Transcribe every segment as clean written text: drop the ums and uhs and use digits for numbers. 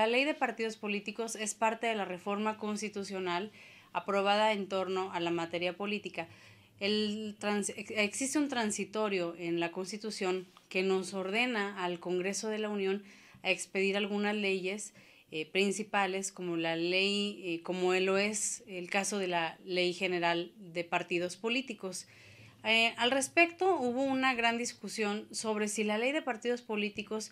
La ley de partidos políticos es parte de la reforma constitucional aprobada en torno a la materia política. Existe un transitorio en la Constitución que nos ordena al Congreso de la Unión a expedir algunas leyes principales, como la ley, como lo es el caso de la Ley General de Partidos Políticos. Al respecto, hubo una gran discusión sobre si la ley de partidos políticos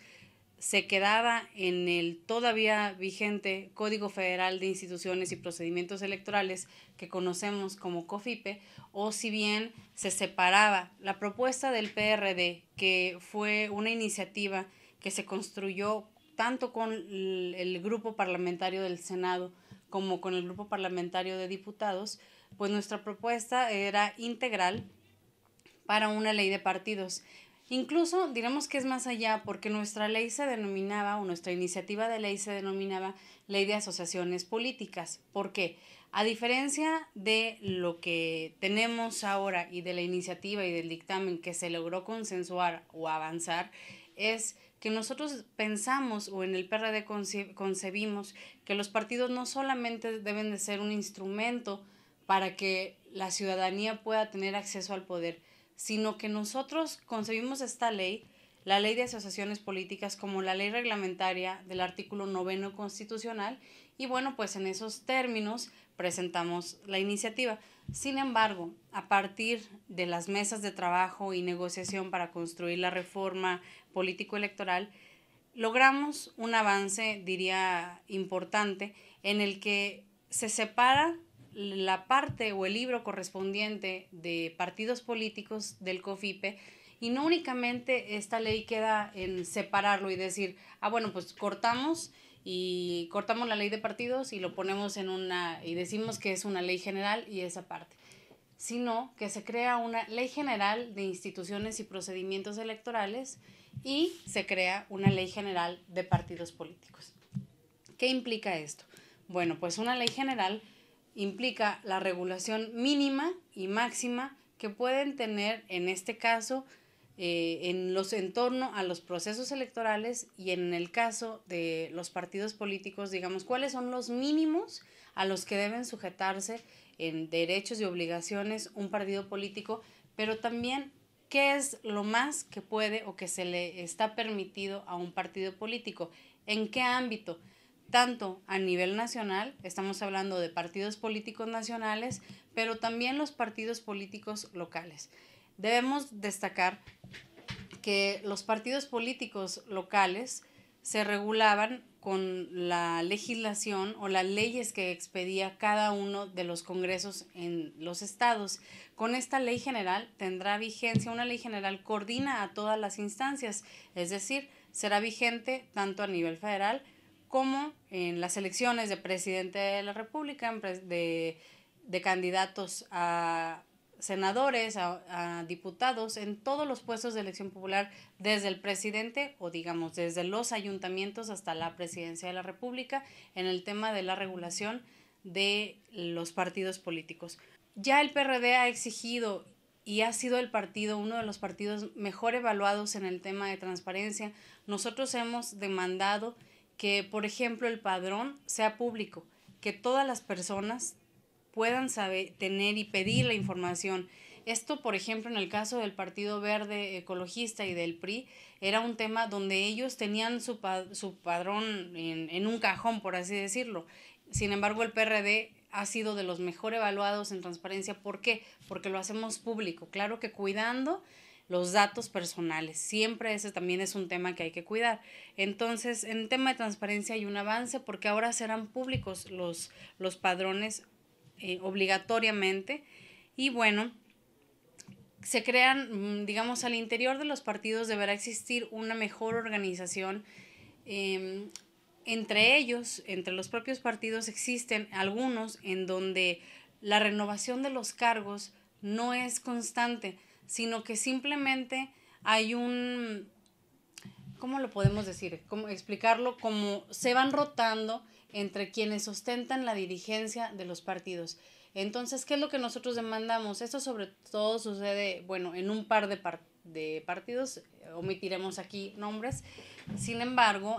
se quedaba en el todavía vigente Código Federal de Instituciones y Procedimientos Electorales, que conocemos como COFIPE, o si bien se separaba. La propuesta del PRD, que fue una iniciativa que se construyó tanto con el grupo parlamentario del Senado como con el grupo parlamentario de diputados, pues nuestra propuesta era integral para una ley de partidos. Incluso diremos que es más allá, porque nuestra ley se denominaba, o nuestra iniciativa de ley se denominaba Ley de Asociaciones Políticas. ¿Por qué? A diferencia de lo que tenemos ahora y de la iniciativa y del dictamen que se logró consensuar o avanzar, es que nosotros pensamos, o en el PRD concebimos, que los partidos no solamente deben de ser un instrumento para que la ciudadanía pueda tener acceso al poder, sino que nosotros concebimos esta ley, la Ley de Asociaciones Políticas, como la ley reglamentaria del artículo 9 constitucional, y bueno, pues en esos términos presentamos la iniciativa. Sin embargo, a partir de las mesas de trabajo y negociación para construir la reforma político-electoral, logramos un avance, diría, importante, en el que se separa la parte o el libro correspondiente de partidos políticos del COFIPE, y no únicamente esta ley queda en separarlo y decir, bueno, pues cortamos la ley de partidos y lo ponemos en y decimos que es una ley general y esa parte, sino que se crea una ley general de instituciones y procedimientos electorales y se crea una ley general de partidos políticos. ¿Qué implica esto? Bueno, pues una ley general implica la regulación mínima y máxima que pueden tener, en este caso, en torno a los procesos electorales, y en el caso de los partidos políticos, digamos, cuáles son los mínimos a los que deben sujetarse en derechos y obligaciones un partido político, pero también qué es lo más que puede o que se le está permitido a un partido político, en qué ámbito, tanto a nivel nacional, estamos hablando de partidos políticos nacionales, pero también los partidos políticos locales. Debemos destacar que los partidos políticos locales se regulaban con la legislación o las leyes que expedía cada uno de los congresos en los estados. Con esta ley general tendrá vigencia, una ley general coordina a todas las instancias, es decir, será vigente tanto a nivel federal como en las elecciones de presidente de la República, de candidatos a senadores, a diputados, en todos los puestos de elección popular, desde el presidente o digamos desde los ayuntamientos hasta la presidencia de la República, en el tema de la regulación de los partidos políticos. Ya el PRD ha exigido y ha sido el partido, uno de los partidos mejor evaluados en el tema de transparencia. Nosotros hemos demandado que, por ejemplo, el padrón sea público, que todas las personas puedan saber, tener y pedir la información. Esto, por ejemplo, en el caso del Partido Verde Ecologista y del PRI, era un tema donde ellos tenían su padrón en un cajón, por así decirlo. Sin embargo, el PRD ha sido de los mejor evaluados en transparencia. ¿Por qué? Porque lo hacemos público. Claro que cuidando los datos personales. Siempre ese también es un tema que hay que cuidar. Entonces, en el tema de transparencia hay un avance porque ahora serán públicos los padrones obligatoriamente. Y bueno, se crean, digamos, al interior de los partidos deberá existir una mejor organización. Entre ellos, entre los propios partidos, existen algunos en donde la renovación de los cargos no es constante, sino que simplemente hay ¿cómo lo podemos decir? ¿Cómo explicarlo? Como se van rotando entre quienes ostentan la dirigencia de los partidos. Entonces, ¿qué es lo que nosotros demandamos? Esto sobre todo sucede, bueno, en un par de partidos, omitiremos aquí nombres. Sin embargo,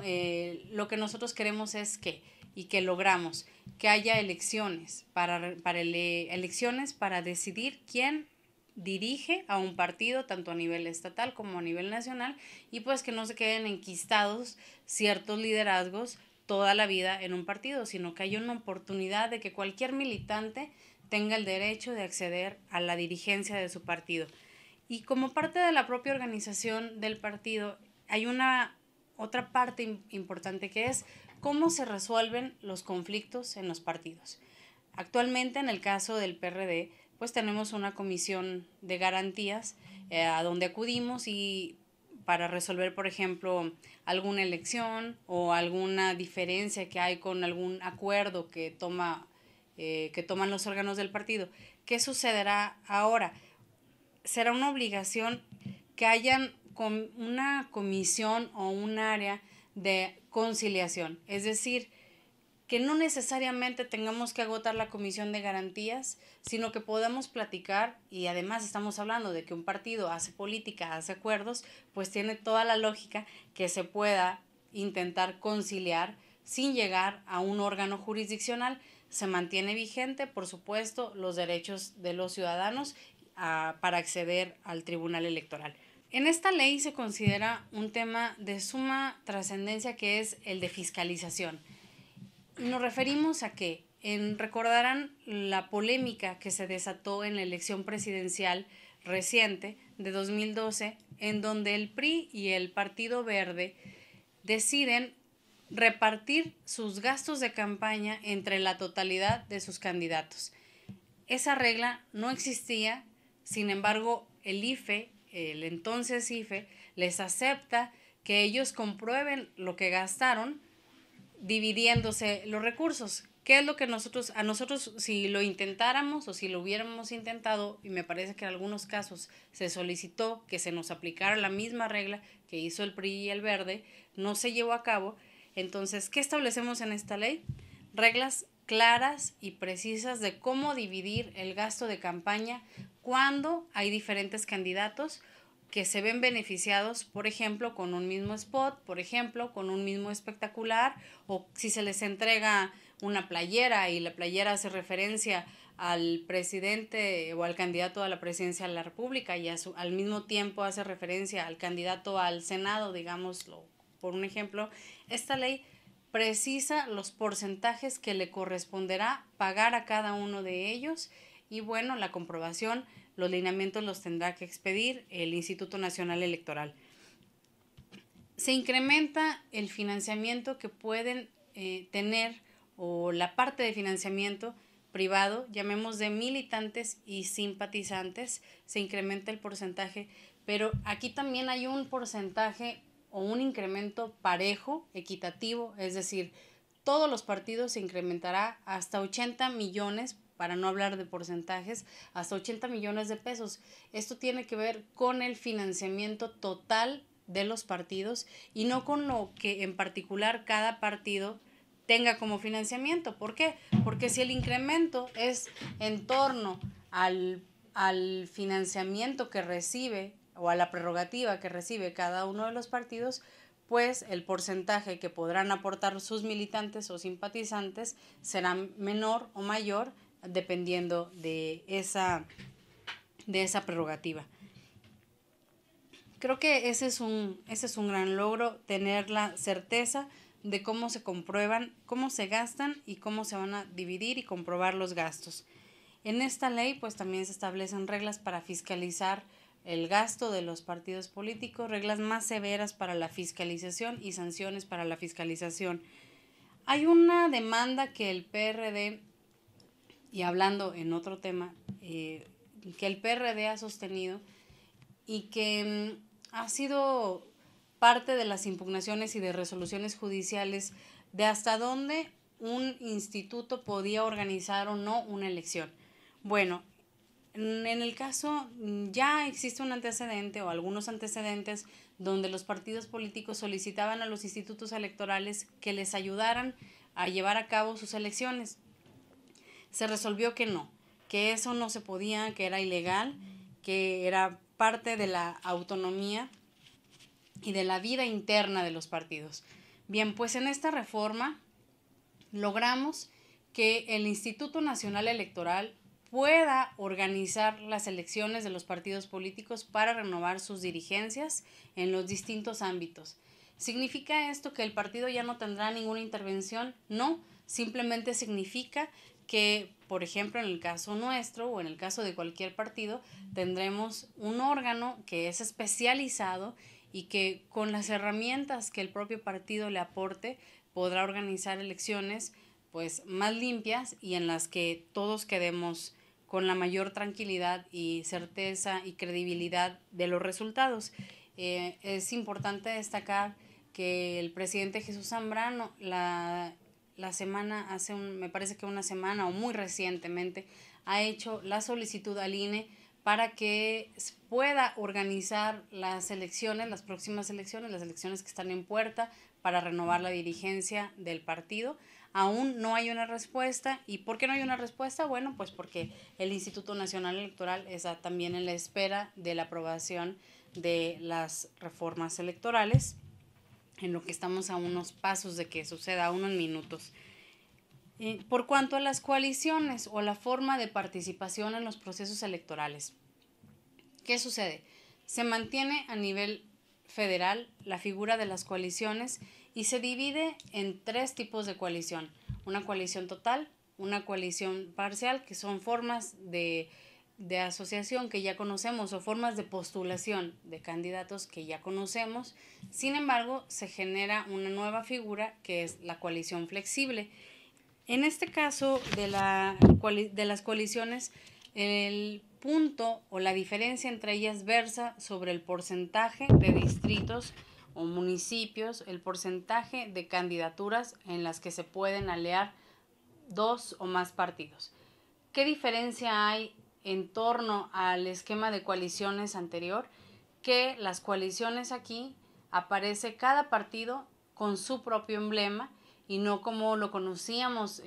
lo que nosotros queremos es que logramos que haya elecciones elecciones para decidir quién dirige a un partido tanto a nivel estatal como a nivel nacional, y pues que no se queden enquistados ciertos liderazgos toda la vida en un partido, sino que haya una oportunidad de que cualquier militante tenga el derecho de acceder a la dirigencia de su partido. Y como parte de la propia organización del partido, hay una otra parte importante, que es cómo se resuelven los conflictos en los partidos. Actualmente, en el caso del PRD, pues tenemos una comisión de garantías a donde acudimos y para resolver, por ejemplo, alguna elección o alguna diferencia que hay con algún acuerdo que toman los órganos del partido. ¿Qué sucederá ahora? Será una obligación que hayan una comisión o un área de conciliación, es decir, que no necesariamente tengamos que agotar la comisión de garantías, sino que podamos platicar, y además estamos hablando de que un partido hace política, hace acuerdos, pues tiene toda la lógica que se pueda intentar conciliar sin llegar a un órgano jurisdiccional. Se mantiene vigente, por supuesto, los derechos de los ciudadanos para acceder al Tribunal Electoral. En esta ley se considera un tema de suma trascendencia, que es el de fiscalización. Nos referimos a que recordarán la polémica que se desató en la elección presidencial reciente de 2012, en donde el PRI y el Partido Verde deciden repartir sus gastos de campaña entre la totalidad de sus candidatos. Esa regla no existía, sin embargo, el IFE, el entonces IFE, les acepta que ellos comprueben lo que gastaron dividiéndose los recursos. ¿Qué es lo que a nosotros, si lo intentáramos o si lo hubiéramos intentado, y me parece que en algunos casos se solicitó que se nos aplicara la misma regla que hizo el PRI y el Verde, no se llevó a cabo? Entonces, ¿qué establecemos en esta ley? Reglas claras y precisas de cómo dividir el gasto de campaña cuando hay diferentes candidatos que se ven beneficiados, por ejemplo, con un mismo spot, por ejemplo, con un mismo espectacular, o si se les entrega una playera y la playera hace referencia al presidente o al candidato a la presidencia de la República y al mismo tiempo hace referencia al candidato al Senado, digámoslo por un ejemplo. Esta ley precisa los porcentajes que le corresponderá pagar a cada uno de ellos, y bueno, la comprobación, los lineamientos los tendrá que expedir el Instituto Nacional Electoral. Se incrementa el financiamiento que pueden tener, o la parte de financiamiento privado, llamemos de militantes y simpatizantes, se incrementa el porcentaje, pero aquí también hay un porcentaje o un incremento parejo, equitativo, es decir, todos los partidos se incrementará hasta 80 millones, para no hablar de porcentajes, hasta 80 millones de pesos. Esto tiene que ver con el financiamiento total de los partidos y no con lo que en particular cada partido tenga como financiamiento. ¿Por qué? Porque si el incremento es en torno al financiamiento que recibe o a la prerrogativa que recibe cada uno de los partidos, pues el porcentaje que podrán aportar sus militantes o simpatizantes será menor o mayor dependiendo de esa prerrogativa. Creo que ese es un gran logro, tener la certeza de cómo se comprueban, cómo se gastan y cómo se van a dividir y comprobar los gastos. En esta ley pues también se establecen reglas para fiscalizar el gasto de los partidos políticos, reglas más severas para la fiscalización y sanciones para la fiscalización. Hay una demanda que el PRD, y hablando en otro tema, que el PRD ha sostenido y que ha sido parte de las impugnaciones y de resoluciones judiciales de hasta dónde un instituto podía organizar o no una elección. Bueno, en el caso ya existe un antecedente o algunos antecedentes donde los partidos políticos solicitaban a los institutos electorales que les ayudaran a llevar a cabo sus elecciones. Se resolvió que no. que eso no se podía, que era ilegal, que era parte de la autonomía y de la vida interna de los partidos. Bien, pues en esta reforma logramos que el Instituto Nacional Electoral pueda organizar las elecciones de los partidos políticos para renovar sus dirigencias en los distintos ámbitos. ¿Significa esto que el partido ya no tendrá ninguna intervención? No, simplemente significa que, por ejemplo, en el caso nuestro o en el caso de cualquier partido, tendremos un órgano que es especializado y que con las herramientas que el propio partido le aporte podrá organizar elecciones pues más limpias y en las que todos quedemos con la mayor tranquilidad y certeza y credibilidad de los resultados. Es importante destacar que el presidente Jesús Zambrano la semana, me parece que una semana o muy recientemente, ha hecho la solicitud al INE para que pueda organizar las elecciones, las próximas elecciones, las elecciones que están en puerta para renovar la dirigencia del partido. Aún no hay una respuesta. ¿Y por qué no hay una respuesta? Bueno, pues porque el Instituto Nacional Electoral está también en la espera de la aprobación de las reformas electorales, en lo que estamos a unos pasos de que suceda, a unos minutos. Por cuanto a las coaliciones o la forma de participación en los procesos electorales, ¿qué sucede? Se mantiene a nivel federal la figura de las coaliciones y se divide en 3 tipos de coalición: una coalición total, una coalición parcial, que son formas de asociación que ya conocemos o formas de postulación de candidatos que ya conocemos. Sin embargo, se genera una nueva figura que es la coalición flexible. En este caso de las coaliciones, el punto o la diferencia entre ellas versa sobre el porcentaje de distritos o municipios, el porcentaje de candidaturas en las que se pueden aliar 2 o más partidos. ¿Qué diferencia hay en torno al esquema de coaliciones anterior? Que las coaliciones aquí aparece cada partido con su propio emblema y no como lo conocíamos,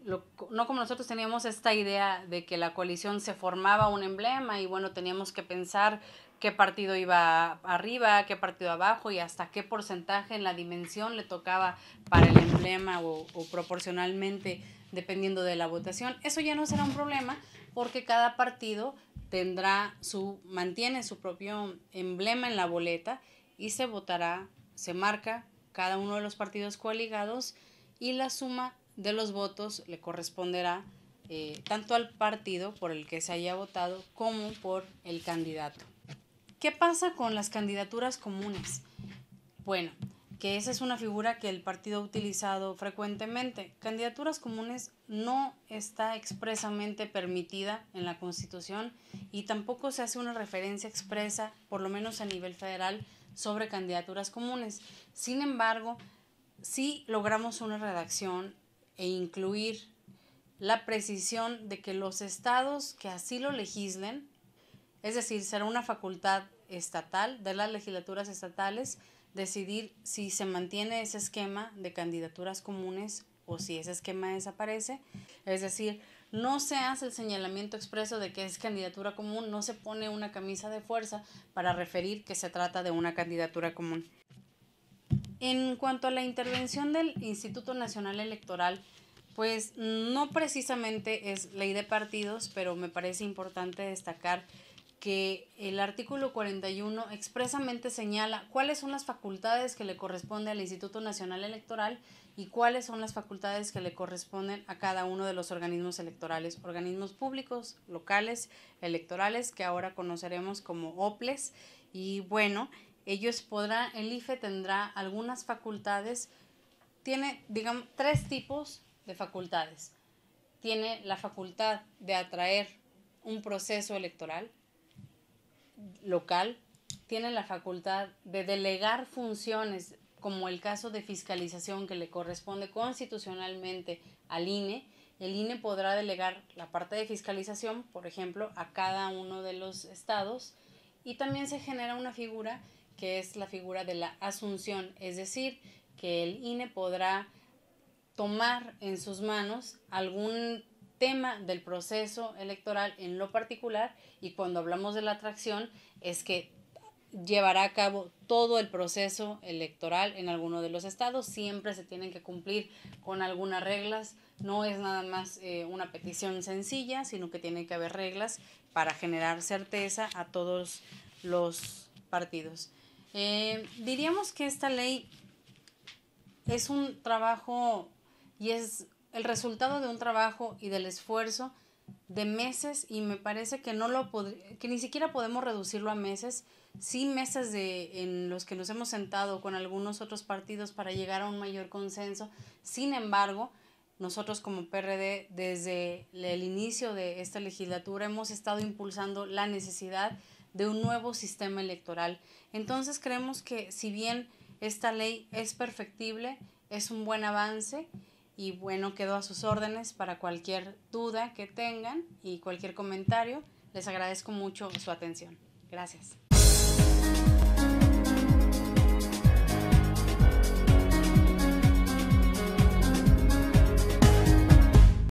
no como nosotros teníamos esta idea de que la coalición se formaba un emblema y bueno, teníamos que pensar qué partido iba arriba, qué partido abajo y hasta qué porcentaje en la dimensión le tocaba para el emblema o proporcionalmente dependiendo de la votación. Eso ya no será un problema porque cada partido mantiene su propio emblema en la boleta y se votará, se marca cada uno de los partidos coaligados y la suma de los votos le corresponderá tanto al partido por el que se haya votado como por el candidato. ¿Qué pasa con las candidaturas comunes? Bueno, que esa es una figura que el partido ha utilizado frecuentemente. Candidaturas comunes no está expresamente permitida en la Constitución y tampoco se hace una referencia expresa, por lo menos a nivel federal, sobre candidaturas comunes. Sin embargo, sí logramos una redacción e incluir la precisión de que los estados que así lo legislen, es decir, será una facultad estatal de las legislaturas estatales decidir si se mantiene ese esquema de candidaturas comunes o si ese esquema desaparece. Es decir, no se hace el señalamiento expreso de que es candidatura común, no se pone una camisa de fuerza para referir que se trata de una candidatura común. En cuanto a la intervención del Instituto Nacional Electoral, pues no precisamente es ley de partidos, pero me parece importante destacar que el artículo 41 expresamente señala cuáles son las facultades que le corresponde al Instituto Nacional Electoral y cuáles son las facultades que le corresponden a cada uno de los organismos electorales, organismos públicos, locales, electorales, que ahora conoceremos como OPLES. Y bueno, el IFE tendrá algunas facultades, tiene, digamos, 3 tipos de facultades. Tiene la facultad de atraer un proceso electoral local, tiene la facultad de delegar funciones, como el caso de fiscalización que le corresponde constitucionalmente al INE. El INE podrá delegar la parte de fiscalización, por ejemplo, a cada uno de los estados, y también se genera una figura que es la figura de la asunción, es decir, que el INE podrá tomar en sus manos algún tema del proceso electoral en lo particular, y cuando hablamos de la atracción es que llevará a cabo todo el proceso electoral en alguno de los estados. Siempre se tienen que cumplir con algunas reglas, no es nada más una petición sencilla, sino que tiene que haber reglas para generar certeza a todos los partidos. Diríamos que esta ley es un trabajo y es el resultado de un trabajo y del esfuerzo de meses, y me parece que que ni siquiera podemos reducirlo a meses, sí meses en los que nos hemos sentado con algunos otros partidos para llegar a un mayor consenso. Sin embargo, nosotros como PRD desde el inicio de esta legislatura hemos estado impulsando la necesidad de un nuevo sistema electoral. Entonces creemos que si bien esta ley es perfectible, es un buen avance, y bueno, quedo a sus órdenes para cualquier duda que tengan y cualquier comentario. Les agradezco mucho su atención. Gracias.